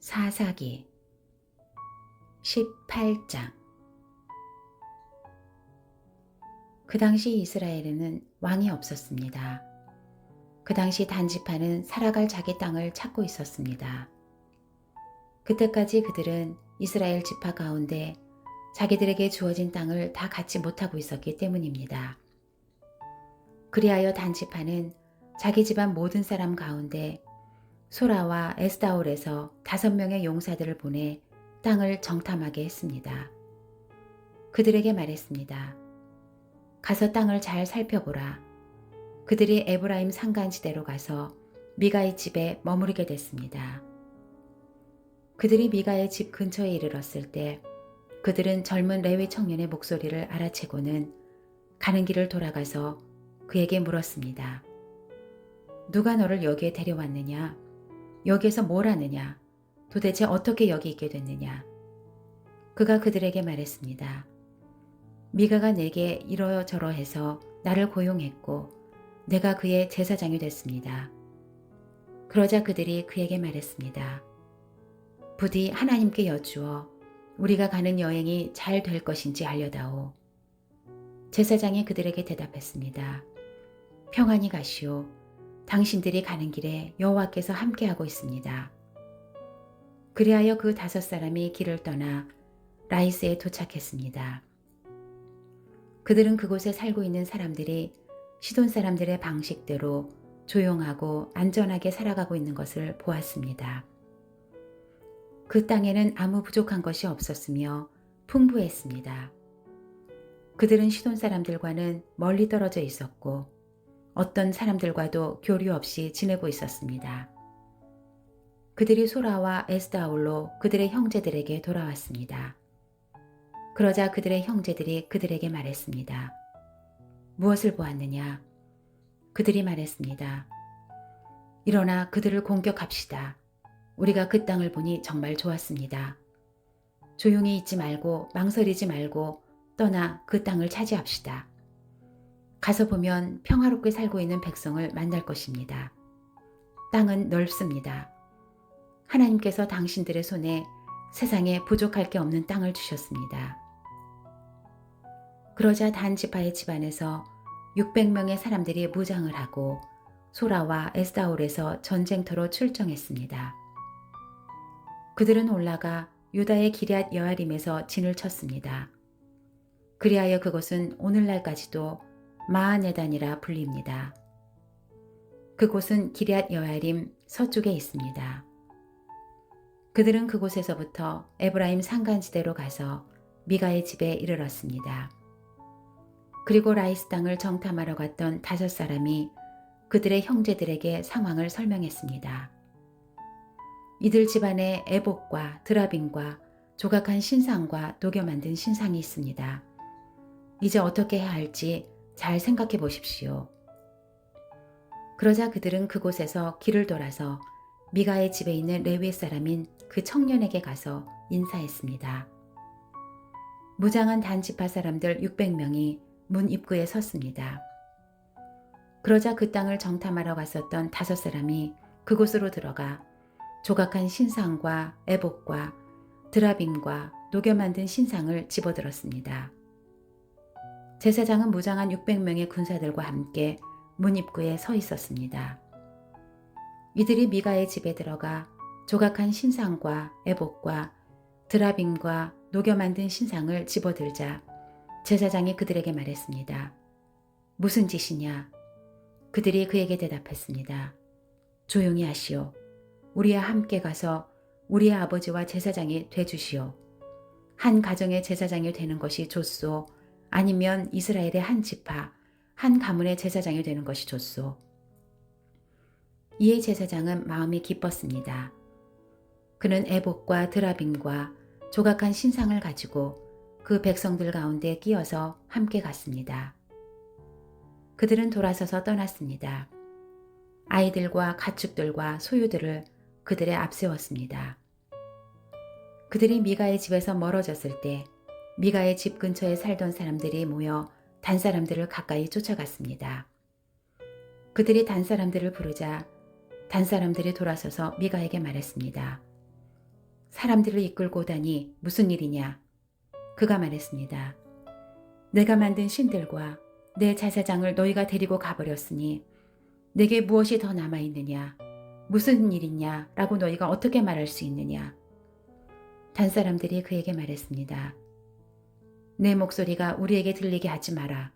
사사기 18장. 그 당시 이스라엘에는 왕이 없었습니다. 그 당시 단지파는 살아갈 자기 땅을 찾고 있었습니다. 그때까지 그들은 이스라엘 지파 가운데 자기들에게 주어진 땅을 다 갖지 못하고 있었기 때문입니다. 그리하여 단지파는 자기 집안 모든 사람 가운데 소라와 에스다올에서 5명의 용사들을 보내 땅을 정탐하게 했습니다. 그들에게 말했습니다. 가서 땅을 잘 살펴보라. 그들이 에브라임 산간지대로 가서 미가의 집에 머무르게 됐습니다. 그들이 미가의 집 근처에 이르렀을 때 그들은 젊은 레위 청년의 목소리를 알아채고는 가는 길을 돌아가서 그에게 물었습니다. 누가 너를 여기에 데려왔느냐? 여기에서 뭘 하느냐? 도대체 어떻게 여기 있게 됐느냐? 그가 그들에게 말했습니다. 미가가 내게 이러저러 해서 나를 고용했고 내가 그의 제사장이 됐습니다. 그러자 그들이 그에게 말했습니다. 부디 하나님께 여쭈어 우리가 가는 여행이 잘 될 것인지 알려다오. 제사장이 그들에게 대답했습니다. 평안히 가시오. 당신들이 가는 길에 여호와께서 함께하고 있습니다. 그리하여 그 5사람이 길을 떠나 라이스에 도착했습니다. 그들은 그곳에 살고 있는 사람들이 시돈 사람들의 방식대로 조용하고 안전하게 살아가고 있는 것을 보았습니다. 그 땅에는 아무 부족한 것이 없었으며 풍부했습니다. 그들은 시돈 사람들과는 멀리 떨어져 있었고 어떤 사람들과도 교류 없이 지내고 있었습니다. 그들이 소라와 에스다올로 그들의 형제들에게 돌아왔습니다. 그러자 그들의 형제들이 그들에게 말했습니다. 무엇을 보았느냐? 그들이 말했습니다. 일어나 그들을 공격합시다. 우리가 그 땅을 보니 정말 좋았습니다. 조용히 있지 말고 망설이지 말고 떠나 그 땅을 차지합시다. 가서 보면 평화롭게 살고 있는 백성을 만날 것입니다. 땅은 넓습니다. 하나님께서 당신들의 손에 세상에 부족할 게 없는 땅을 주셨습니다. 그러자 단 지파의 집안에서 600명의 사람들이 무장을 하고 소라와 에스다올에서 전쟁터로 출정했습니다. 그들은 올라가 유다의 기럇 여아림에서 진을 쳤습니다. 그리하여 그곳은 오늘날까지도 마하네단이라 불립니다. 그곳은 기럇 여아림 서쪽에 있습니다. 그들은 그곳에서부터 에브라임 산간지대로 가서 미가의 집에 이르렀습니다. 그리고 라이스 땅을 정탐하러 갔던 5사람이 그들의 형제들에게 상황을 설명했습니다. 이들 집안에 에봇과 드라빔과 조각한 신상과 녹여 만든 신상이 있습니다. 이제 어떻게 해야 할지 잘 생각해 보십시오. 그러자 그들은 그곳에서 길을 돌아서 미가의 집에 있는 레위 사람인 그 청년에게 가서 인사했습니다. 무장한 단지파 사람들 600명이 문 입구에 섰습니다. 그러자 그 땅을 정탐하러 갔었던 5사람이 그곳으로 들어가 조각한 신상과 에봇과 드라빔과 녹여 만든 신상을 집어들었습니다. 제사장은 무장한 600명의 군사들과 함께 문 입구에 서 있었습니다. 이들이 미가의 집에 들어가 조각한 신상과 에봇과 드라빔과 녹여 만든 신상을 집어들자 제사장이 그들에게 말했습니다. 무슨 짓이냐? 그들이 그에게 대답했습니다. 조용히 하시오. 우리와 함께 가서 우리의 아버지와 제사장이 되주시오. 한 가정의 제사장이 되는 것이 좋소. 아니면 이스라엘의 한 지파, 한 가문의 제사장이 되는 것이 좋소. 이에 제사장은 마음이 기뻤습니다. 그는 에봇과 드라빔과 조각한 신상을 가지고 그 백성들 가운데 끼어서 함께 갔습니다. 그들은 돌아서서 떠났습니다. 아이들과 가축들과 소유들을 그들의 앞세웠습니다. 그들이 미가의 집에서 멀어졌을 때 미가의 집 근처에 살던 사람들이 모여 단 사람들을 가까이 쫓아갔습니다. 그들이 단 사람들을 부르자 단 사람들이 돌아서서 미가에게 말했습니다. 사람들을 이끌고 오다니 무슨 일이냐? 그가 말했습니다. 내가 만든 신들과 내 제사장을 너희가 데리고 가버렸으니 내게 무엇이 더 남아있느냐? 무슨 일이냐? 라고 너희가 어떻게 말할 수 있느냐? 단 사람들이 그에게 말했습니다. 내 목소리가 우리에게 들리게 하지 마라.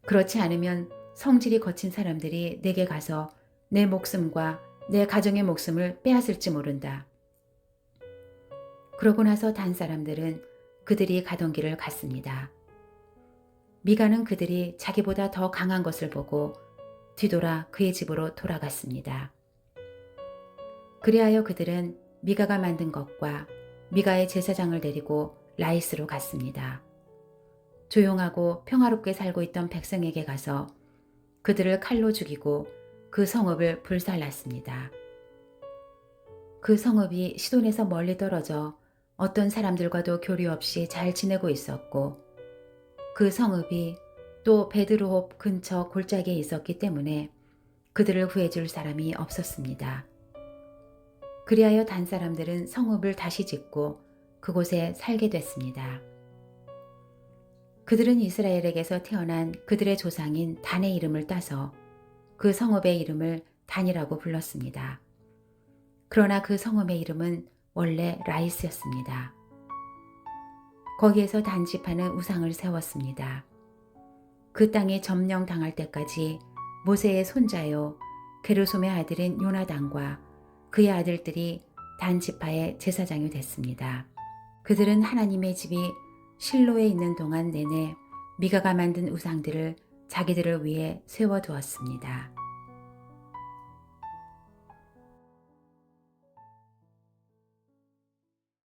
그렇지 않으면 성질이 거친 사람들이 내게 가서 내 목숨과 내 가정의 목숨을 빼앗을지 모른다. 그러고 나서 단 사람들은 그들이 가던 길을 갔습니다. 미가는 그들이 자기보다 더 강한 것을 보고 뒤돌아 그의 집으로 돌아갔습니다. 그리하여 그들은 미가가 만든 것과 미가의 제사장을 데리고 라이스로 갔습니다. 조용하고 평화롭게 살고 있던 백성에게 가서 그들을 칼로 죽이고 그 성읍을 불살랐습니다. 그 성읍이 시돈에서 멀리 떨어져 어떤 사람들과도 교류 없이 잘 지내고 있었고 그 성읍이 또 베드르홉 근처 골짜기에 있었기 때문에 그들을 구해줄 사람이 없었습니다. 그리하여 단 사람들은 성읍을 다시 짓고 그곳에 살게 됐습니다. 그들은 이스라엘에게서 태어난 그들의 조상인 단의 이름을 따서 그 성읍의 이름을 단이라고 불렀습니다. 그러나 그 성읍의 이름은 원래 라이스였습니다. 거기에서 단 지파는 우상을 세웠습니다. 그 땅이 점령당할 때까지 모세의 손자요 게르솜의 아들인 요나단과 그의 아들들이 단 지파의 제사장이 됐습니다. 그들은 하나님의 집이 실로에 있는 동안 내내 미가가 만든 우상들을 자기들을 위해 세워두었습니다.